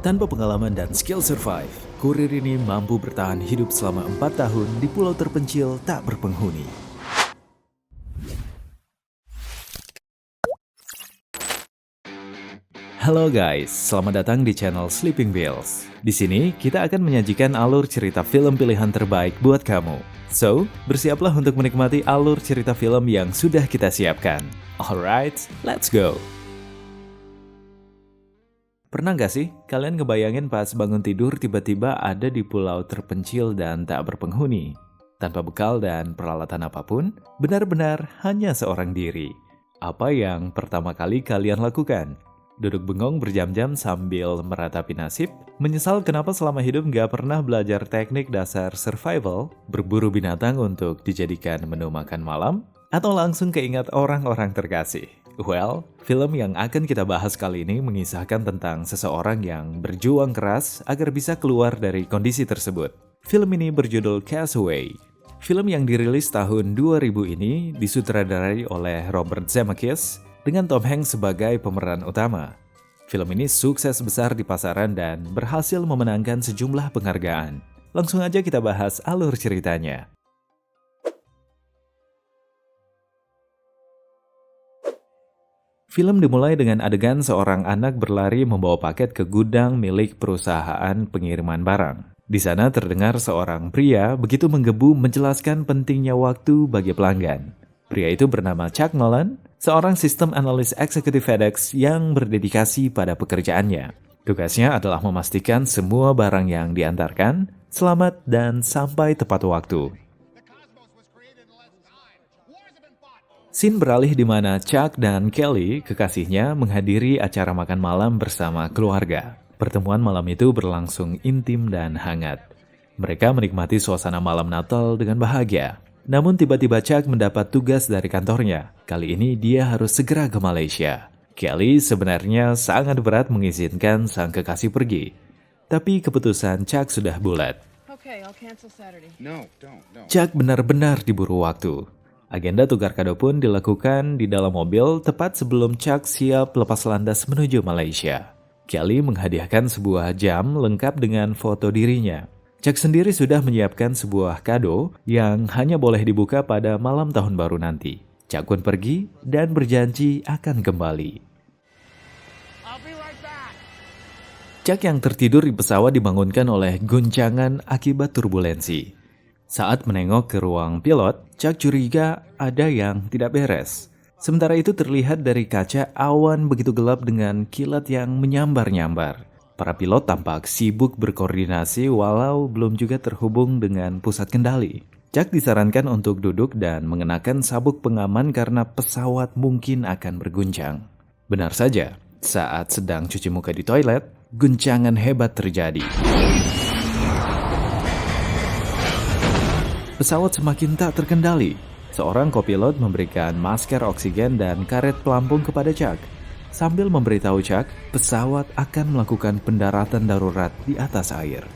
Tanpa pengalaman dan skill survive, kurir ini mampu bertahan hidup selama 4 tahun di pulau terpencil tak berpenghuni. Halo guys, selamat datang di channel Sleeping Bills. Di sini kita akan menyajikan alur cerita film pilihan terbaik buat kamu. So, bersiaplah untuk menikmati alur cerita film yang sudah kita siapkan. Alright, let's go! Pernah nggak sih kalian ngebayangin pas bangun tidur tiba-tiba ada di pulau terpencil dan tak berpenghuni? Tanpa bekal dan peralatan apapun, benar-benar hanya seorang diri. Apa yang pertama kali kalian lakukan? Duduk bengong berjam-jam sambil meratapi nasib? Menyesal kenapa selama hidup nggak pernah belajar teknik dasar survival, berburu binatang untuk dijadikan menu makan malam? Atau langsung keingat orang-orang terkasih? Well, film yang akan kita bahas kali ini mengisahkan tentang seseorang yang berjuang keras agar bisa keluar dari kondisi tersebut. Film ini berjudul Castaway. Film yang dirilis tahun 2000 ini disutradarai oleh Robert Zemeckis dengan Tom Hanks sebagai pemeran utama. Film ini sukses besar di pasaran dan berhasil memenangkan sejumlah penghargaan. Langsung aja kita bahas alur ceritanya. Film dimulai dengan adegan seorang anak berlari membawa paket ke gudang milik perusahaan pengiriman barang. Di sana terdengar seorang pria begitu menggebu menjelaskan pentingnya waktu bagi pelanggan. Pria itu bernama Chuck Nolan, seorang sistem analis eksekutif FedEx yang berdedikasi pada pekerjaannya. Tugasnya adalah memastikan semua barang yang diantarkan selamat dan sampai tepat waktu. Scene beralih di mana Chuck dan Kelly, kekasihnya, menghadiri acara makan malam bersama keluarga. Pertemuan malam itu berlangsung intim dan hangat. Mereka menikmati suasana malam Natal dengan bahagia. Namun tiba-tiba Chuck mendapat tugas dari kantornya. Kali ini dia harus segera ke Malaysia. Kelly sebenarnya sangat berat mengizinkan sang kekasih pergi. Tapi keputusan Chuck sudah bulat. Chuck benar-benar diburu waktu. Agenda tukar kado pun dilakukan di dalam mobil tepat sebelum Chuck siap lepas landas menuju Malaysia. Kelly menghadiahkan sebuah jam lengkap dengan foto dirinya. Chuck sendiri sudah menyiapkan sebuah kado yang hanya boleh dibuka pada malam tahun baru nanti. Chuck pun pergi dan berjanji akan kembali. Chuck yang tertidur di pesawat dibangunkan oleh guncangan akibat turbulensi. Saat menengok ke ruang pilot, Chuck curiga ada yang tidak beres. Sementara itu terlihat dari kaca awan begitu gelap dengan kilat yang menyambar-nyambar. Para pilot tampak sibuk berkoordinasi walau belum juga terhubung dengan pusat kendali. Chuck disarankan untuk duduk dan mengenakan sabuk pengaman karena pesawat mungkin akan berguncang. Benar saja, saat sedang cuci muka di toilet, guncangan hebat terjadi. Pesawat semakin tak terkendali. Seorang kopilot memberikan masker oksigen dan karet pelampung kepada Chuck. Sambil memberitahu Chuck, pesawat akan melakukan pendaratan darurat di atas air.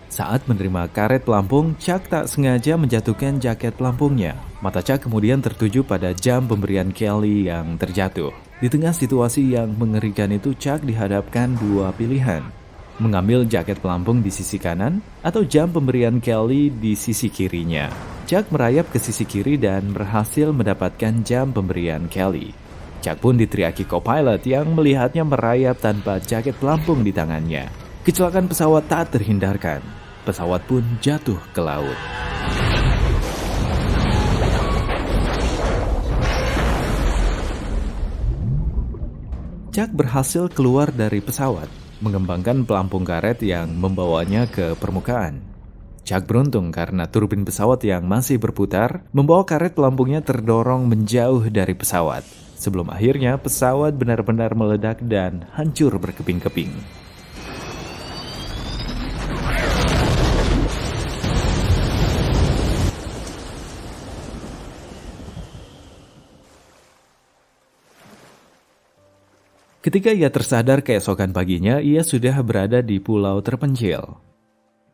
Saat menerima karet pelampung, Chuck tak sengaja menjatuhkan jaket pelampungnya. Mata Chuck kemudian tertuju pada jam pemberian Kelly yang terjatuh. Di tengah situasi yang mengerikan itu, Chuck dihadapkan dua pilihan. Mengambil jaket pelampung di sisi kanan atau jam pemberian Kelly di sisi kirinya. Chuck merayap ke sisi kiri dan berhasil mendapatkan jam pemberian Kelly. Chuck pun diteriaki co-pilot yang melihatnya merayap tanpa jaket pelampung di tangannya. Kecelakaan pesawat tak terhindarkan. Pesawat pun jatuh ke laut. Chuck berhasil keluar dari pesawat, mengembangkan pelampung karet yang membawanya ke permukaan. Chuck beruntung karena turbin pesawat yang masih berputar membawa karet pelampungnya terdorong menjauh dari pesawat. Sebelum akhirnya pesawat benar-benar meledak dan hancur berkeping-keping. Ketika ia tersadar keesokan paginya, ia sudah berada di pulau terpencil.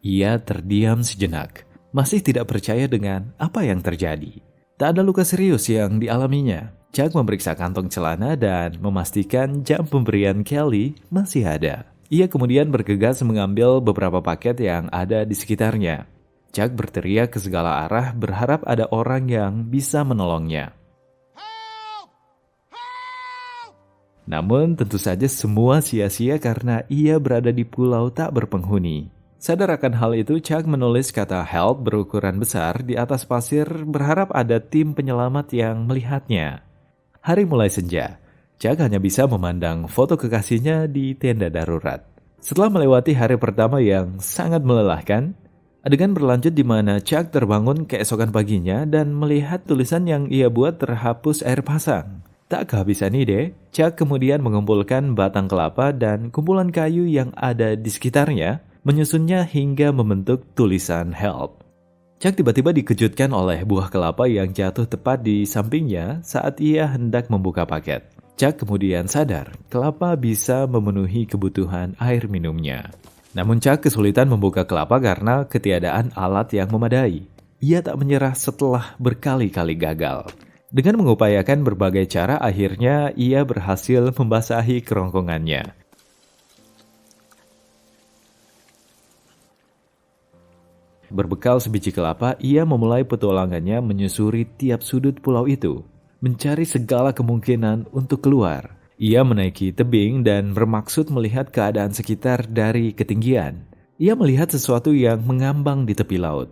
Ia terdiam sejenak, masih tidak percaya dengan apa yang terjadi. Tak ada luka serius yang dialaminya. Chuck memeriksa kantong celana dan memastikan jam pemberian Kelly masih ada. Ia kemudian bergegas mengambil beberapa paket yang ada di sekitarnya. Chuck berteriak ke segala arah berharap ada orang yang bisa menolongnya. Namun tentu saja semua sia-sia karena ia berada di pulau tak berpenghuni. Sadar akan hal itu, Chuck menulis kata help berukuran besar di atas pasir berharap ada tim penyelamat yang melihatnya. Hari mulai senja, Chuck hanya bisa memandang foto kekasihnya di tenda darurat. Setelah melewati hari pertama yang sangat melelahkan, adegan berlanjut di mana Chuck terbangun keesokan paginya dan melihat tulisan yang ia buat terhapus air pasang. Tak kehabisan ide, Chuck kemudian mengumpulkan batang kelapa dan kumpulan kayu yang ada di sekitarnya, menyusunnya hingga membentuk tulisan help. Chuck tiba-tiba dikejutkan oleh buah kelapa yang jatuh tepat di sampingnya saat ia hendak membuka paket. Chuck kemudian sadar kelapa bisa memenuhi kebutuhan air minumnya. Namun Chuck kesulitan membuka kelapa karena ketiadaan alat yang memadai. Ia tak menyerah setelah berkali-kali gagal. Dengan mengupayakan berbagai cara, akhirnya ia berhasil membasahi kerongkongannya. Berbekal sebiji kelapa, ia memulai petualangannya menyusuri tiap sudut pulau itu, mencari segala kemungkinan untuk keluar. Ia menaiki tebing dan bermaksud melihat keadaan sekitar dari ketinggian. Ia melihat sesuatu yang mengambang di tepi laut.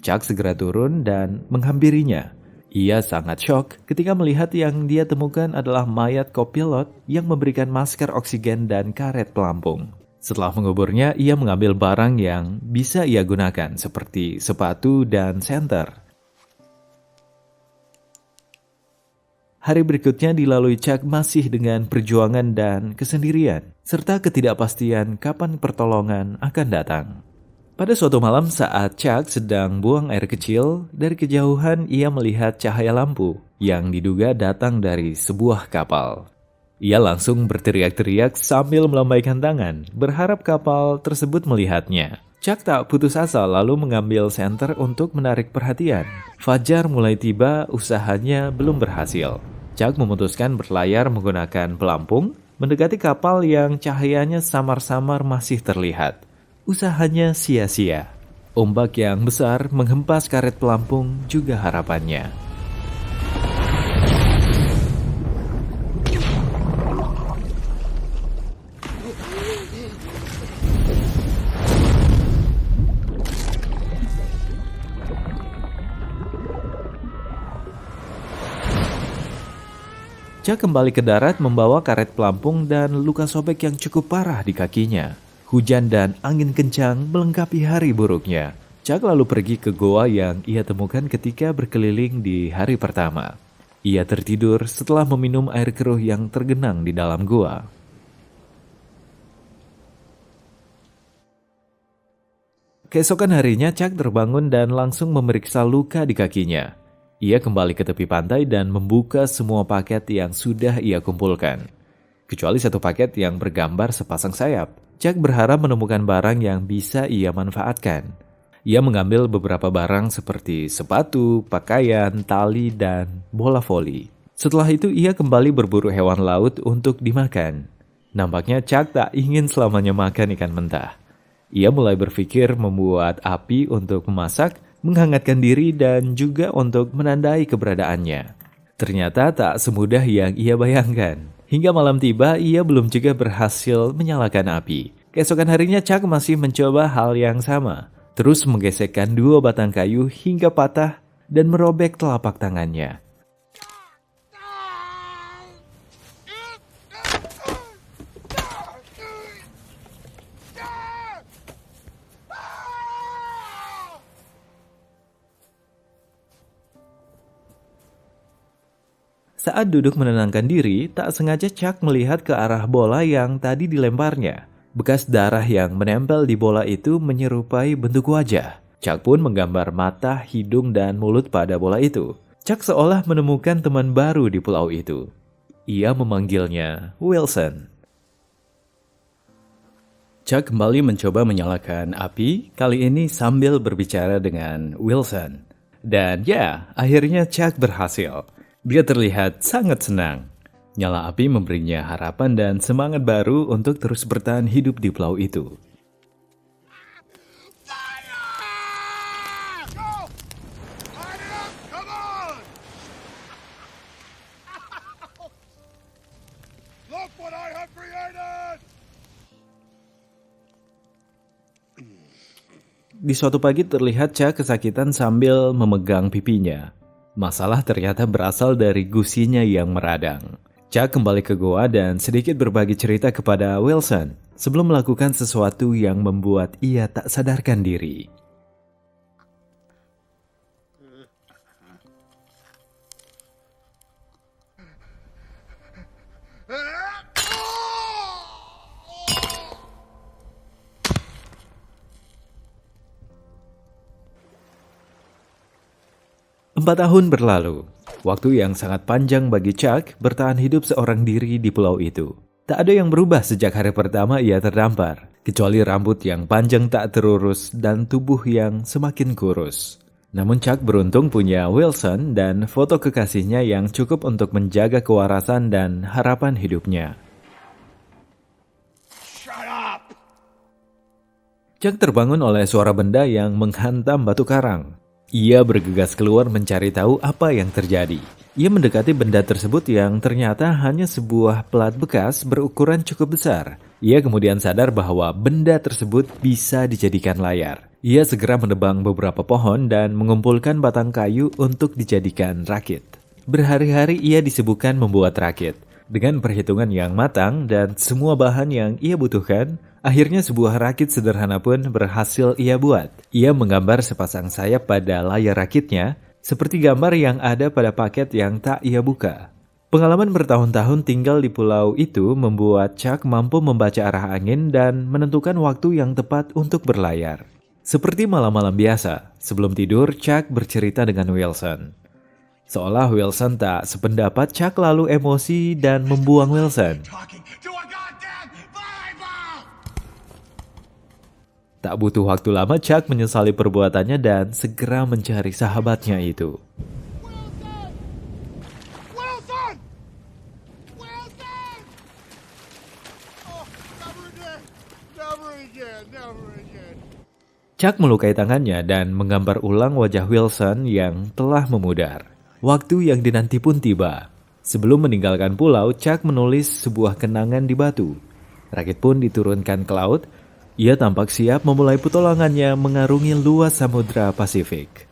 Chuck segera turun dan menghampirinya. Ia sangat shock ketika melihat yang dia temukan adalah mayat kopilot yang memberikan masker oksigen dan karet pelampung. Setelah menguburnya, ia mengambil barang yang bisa ia gunakan seperti sepatu dan senter. Hari berikutnya dilalui Chuck masih dengan perjuangan dan kesendirian, serta ketidakpastian kapan pertolongan akan datang. Pada suatu malam saat Chuck sedang buang air kecil, dari kejauhan ia melihat cahaya lampu yang diduga datang dari sebuah kapal. Ia langsung berteriak-teriak sambil melambaikan tangan, berharap kapal tersebut melihatnya. Chuck tak putus asa lalu mengambil senter untuk menarik perhatian. Fajar mulai tiba, usahanya belum berhasil. Chuck memutuskan berlayar menggunakan pelampung, mendekati kapal yang cahayanya samar-samar masih terlihat. Usahanya sia-sia. Ombak yang besar menghempas karet pelampung juga harapannya. Chuck kembali ke darat membawa karet pelampung dan luka sobek yang cukup parah di kakinya. Hujan dan angin kencang melengkapi hari buruknya. Chuck lalu pergi ke goa yang ia temukan ketika berkeliling di hari pertama. Ia tertidur setelah meminum air keruh yang tergenang di dalam goa. Keesokan harinya Chuck terbangun dan langsung memeriksa luka di kakinya. Ia kembali ke tepi pantai dan membuka semua paket yang sudah ia kumpulkan. Kecuali satu paket yang bergambar sepasang sayap. Chuck berharap menemukan barang yang bisa ia manfaatkan. Ia mengambil beberapa barang seperti sepatu, pakaian, tali, dan bola voli. Setelah itu ia kembali berburu hewan laut untuk dimakan. Nampaknya Chuck tak ingin selamanya makan ikan mentah. Ia mulai berpikir membuat api untuk memasak, menghangatkan diri dan juga untuk menandai keberadaannya. Ternyata tak semudah yang ia bayangkan. Hingga malam tiba, ia belum juga berhasil menyalakan api. Keesokan harinya Chuck masih mencoba hal yang sama. Terus menggesekkan 2 batang kayu hingga patah dan merobek telapak tangannya. Saat duduk menenangkan diri, tak sengaja Chuck melihat ke arah bola yang tadi dilemparnya. Bekas darah yang menempel di bola itu menyerupai bentuk wajah. Chuck pun menggambar mata, hidung, dan mulut pada bola itu. Chuck seolah menemukan teman baru di pulau itu. Ia memanggilnya Wilson. Chuck kembali mencoba menyalakan api, kali ini sambil berbicara dengan Wilson. Dan ya, akhirnya Chuck berhasil. Dia terlihat sangat senang. Nyala api memberinya harapan dan semangat baru untuk terus bertahan hidup di pulau itu. Di suatu pagi terlihat Chuck kesakitan sambil memegang pipinya. Masalah ternyata berasal dari gusinya yang meradang. Chuck kembali ke goa dan sedikit berbagi cerita kepada Wilson sebelum melakukan sesuatu yang membuat ia tak sadarkan diri. Empat tahun berlalu, waktu yang sangat panjang bagi Chuck bertahan hidup seorang diri di pulau itu. Tak ada yang berubah sejak hari pertama ia terdampar, kecuali rambut yang panjang tak terurus dan tubuh yang semakin kurus. Namun Chuck beruntung punya Wilson dan foto kekasihnya yang cukup untuk menjaga kewarasan dan harapan hidupnya. Chuck terbangun oleh suara benda yang menghantam batu karang. Ia bergegas keluar mencari tahu apa yang terjadi. Ia mendekati benda tersebut yang ternyata hanya sebuah pelat bekas berukuran cukup besar. Ia kemudian sadar bahwa benda tersebut bisa dijadikan layar. Ia segera menebang beberapa pohon dan mengumpulkan batang kayu untuk dijadikan rakit. Berhari-hari ia disibukkan membuat rakit. Dengan perhitungan yang matang dan semua bahan yang ia butuhkan, akhirnya sebuah rakit sederhana pun berhasil ia buat. Ia menggambar sepasang sayap pada layar rakitnya, seperti gambar yang ada pada paket yang tak ia buka. Pengalaman bertahun-tahun tinggal di pulau itu membuat Chuck mampu membaca arah angin dan menentukan waktu yang tepat untuk berlayar. Seperti malam-malam biasa, sebelum tidur Chuck bercerita dengan Wilson. Seolah Wilson tak sependapat, Chuck lalu emosi dan membuang Wilson. Tak butuh waktu lama, Chuck menyesali perbuatannya dan segera mencari sahabatnya itu. Chuck melukai tangannya dan menggambar ulang wajah Wilson yang telah memudar. Waktu yang dinanti pun tiba. Sebelum meninggalkan pulau, Chuck menulis sebuah kenangan di batu. Rakit pun diturunkan ke laut. Ia tampak siap memulai petualangannya mengarungi luas Samudra Pasifik.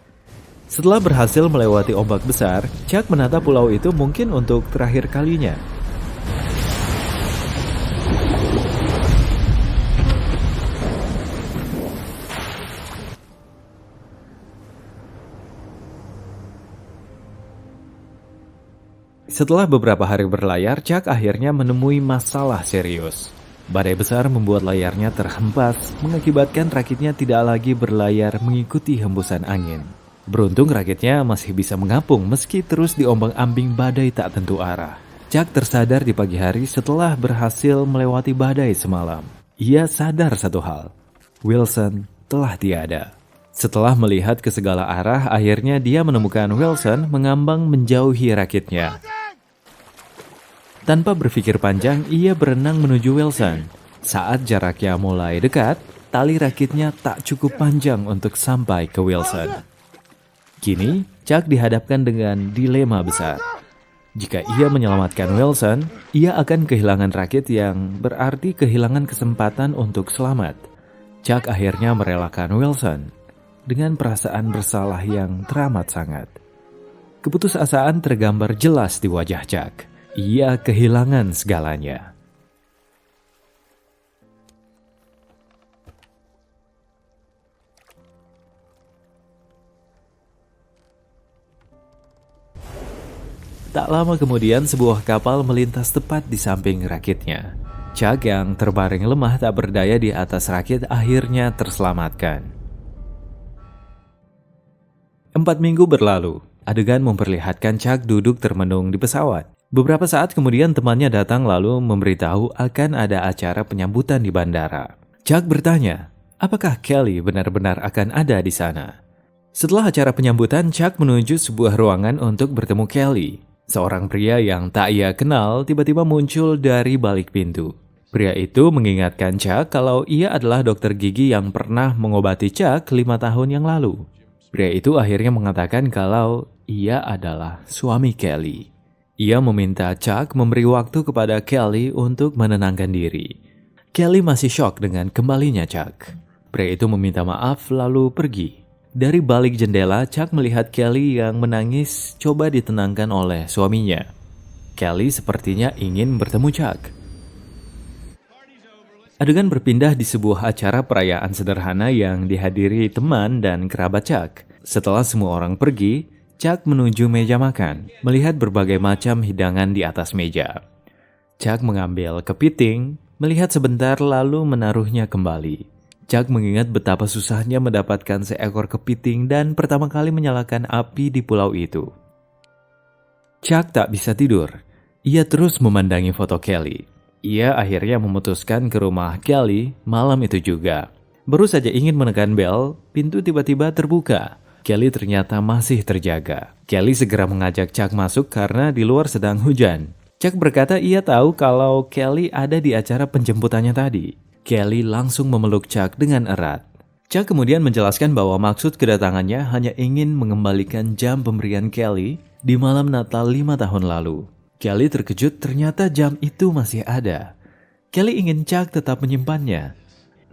Setelah berhasil melewati ombak besar, Chuck menata pulau itu mungkin untuk terakhir kalinya. Setelah beberapa hari berlayar, Chuck akhirnya menemui masalah serius. Badai besar membuat layarnya terhempas, mengakibatkan rakitnya tidak lagi berlayar mengikuti hembusan angin. Beruntung rakitnya masih bisa mengapung meski terus diombang-ambing badai tak tentu arah. Chuck tersadar di pagi hari setelah berhasil melewati badai semalam. Ia sadar satu hal, Wilson telah tiada. Setelah melihat ke segala arah, akhirnya dia menemukan Wilson mengambang menjauhi rakitnya. Tanpa berpikir panjang, ia berenang menuju Wilson. Saat jaraknya mulai dekat, tali rakitnya tak cukup panjang untuk sampai ke Wilson. Kini, Chuck dihadapkan dengan dilema besar. Jika ia menyelamatkan Wilson, ia akan kehilangan rakit yang berarti kehilangan kesempatan untuk selamat. Chuck akhirnya merelakan Wilson dengan perasaan bersalah yang teramat sangat. Keputusasaan tergambar jelas di wajah Chuck. Ia kehilangan segalanya. Tak lama kemudian sebuah kapal melintas tepat di samping rakitnya. Chuck yang terbaring lemah tak berdaya di atas rakit akhirnya terselamatkan. 4 minggu berlalu. Adegan memperlihatkan Chuck duduk termenung di pesawat. Beberapa saat kemudian temannya datang lalu memberitahu akan ada acara penyambutan di bandara. Chuck bertanya, apakah Kelly benar-benar akan ada di sana? Setelah acara penyambutan, Chuck menuju sebuah ruangan untuk bertemu Kelly. Seorang pria yang tak ia kenal tiba-tiba muncul dari balik pintu. Pria itu mengingatkan Chuck kalau ia adalah dokter gigi yang pernah mengobati Chuck 5 tahun yang lalu. Pria itu akhirnya mengatakan kalau ia adalah suami Kelly. Ia meminta Chuck memberi waktu kepada Kelly untuk menenangkan diri. Kelly masih shock dengan kembalinya Chuck. Pria itu meminta maaf lalu pergi. Dari balik jendela, Chuck melihat Kelly yang menangis coba ditenangkan oleh suaminya. Kelly sepertinya ingin bertemu Chuck. Adegan berpindah di sebuah acara perayaan sederhana yang dihadiri teman dan kerabat Chuck. Setelah semua orang pergi, Chuck menuju meja makan, melihat berbagai macam hidangan di atas meja. Chuck mengambil kepiting, melihat sebentar lalu menaruhnya kembali. Chuck mengingat betapa susahnya mendapatkan seekor kepiting dan pertama kali menyalakan api di pulau itu. Chuck tak bisa tidur. Ia terus memandangi foto Kelly. Ia akhirnya memutuskan ke rumah Kelly malam itu juga. Baru saja ingin menekan bel, pintu tiba-tiba terbuka. Kelly ternyata masih terjaga. Kelly segera mengajak Chuck masuk karena di luar sedang hujan. Chuck berkata ia tahu kalau Kelly ada di acara penjemputannya tadi. Kelly langsung memeluk Chuck dengan erat. Chuck kemudian menjelaskan bahwa maksud kedatangannya hanya ingin mengembalikan jam pemberian Kelly di malam Natal 5 tahun lalu. Kelly terkejut ternyata jam itu masih ada. Kelly ingin Chuck tetap menyimpannya.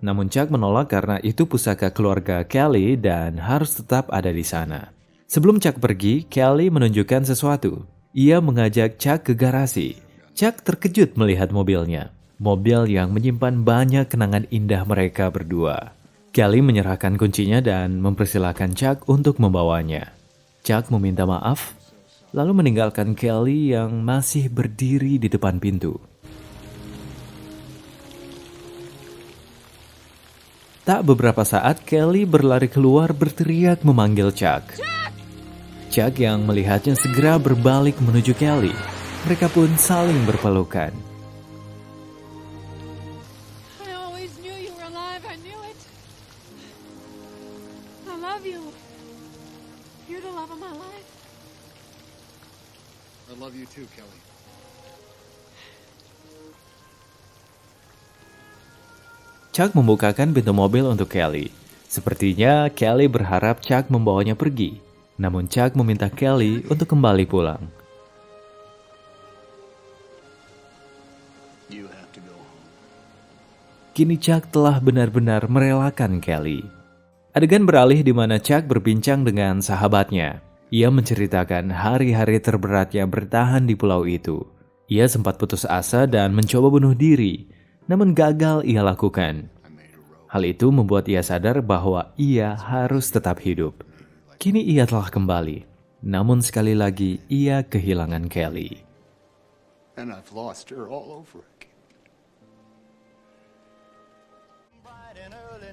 Namun Chuck menolak karena itu pusaka keluarga Kelly dan harus tetap ada di sana. Sebelum Chuck pergi, Kelly menunjukkan sesuatu. Ia mengajak Chuck ke garasi. Chuck terkejut melihat mobilnya. Mobil yang menyimpan banyak kenangan indah mereka berdua. Kelly menyerahkan kuncinya dan mempersilahkan Chuck untuk membawanya. Chuck meminta maaf, lalu meninggalkan Kelly yang masih berdiri di depan pintu. Tak beberapa saat, Kelly berlari keluar berteriak memanggil Chuck. Chuck yang melihatnya segera berbalik menuju Kelly. Mereka pun saling berpelukan. I love you too, Kelly. Chuck membukakan pintu mobil untuk Kelly. Sepertinya Kelly berharap Chuck membawanya pergi. Namun Chuck meminta Kelly untuk kembali pulang. You have to go home. Kini Chuck telah benar-benar merelakan Kelly. Adegan beralih di mana Chuck berbincang dengan sahabatnya. Ia menceritakan hari-hari terberatnya bertahan di pulau itu. Ia sempat putus asa dan mencoba bunuh diri, namun gagal ia lakukan. Hal itu membuat ia sadar bahwa ia harus tetap hidup. Kini ia telah kembali, namun sekali lagi ia kehilangan Kelly. And I've lost her all over again.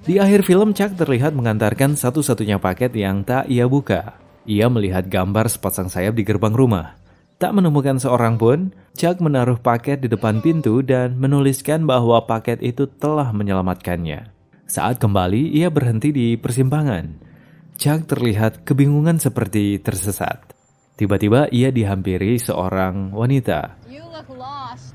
Di akhir film, Chuck terlihat mengantarkan satu-satunya paket yang tak ia buka. Ia melihat gambar sepasang sayap di gerbang rumah. Tak menemukan seorang pun, Chuck menaruh paket di depan pintu dan menuliskan bahwa paket itu telah menyelamatkannya. Saat kembali, ia berhenti di persimpangan. Chuck terlihat kebingungan seperti tersesat. Tiba-tiba ia dihampiri seorang wanita. You look lost.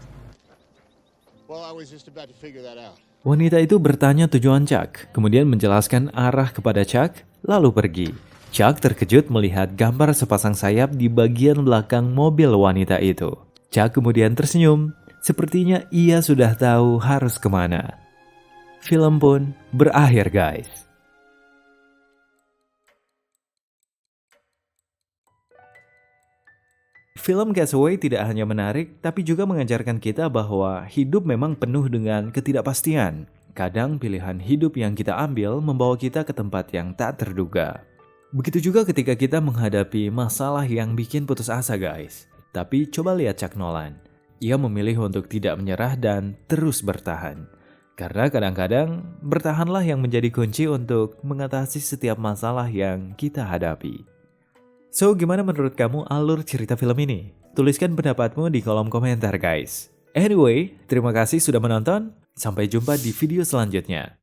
Well, I was just about to figure that out. Wanita itu bertanya tujuan Chuck, kemudian menjelaskan arah kepada Chuck, lalu pergi. Chuck terkejut melihat gambar sepasang sayap di bagian belakang mobil wanita itu. Chuck kemudian tersenyum, sepertinya ia sudah tahu harus kemana. Film pun berakhir, guys. Film Castaway tidak hanya menarik, tapi juga mengajarkan kita bahwa hidup memang penuh dengan ketidakpastian. Kadang pilihan hidup yang kita ambil membawa kita ke tempat yang tak terduga. Begitu juga ketika kita menghadapi masalah yang bikin putus asa, guys. Tapi coba lihat Chuck Nolan. Ia memilih untuk tidak menyerah dan terus bertahan. Karena kadang-kadang bertahanlah yang menjadi kunci untuk mengatasi setiap masalah yang kita hadapi. So, gimana menurut kamu alur cerita film ini? Tuliskan pendapatmu di kolom komentar, guys. Anyway, terima kasih sudah menonton. Sampai jumpa di video selanjutnya.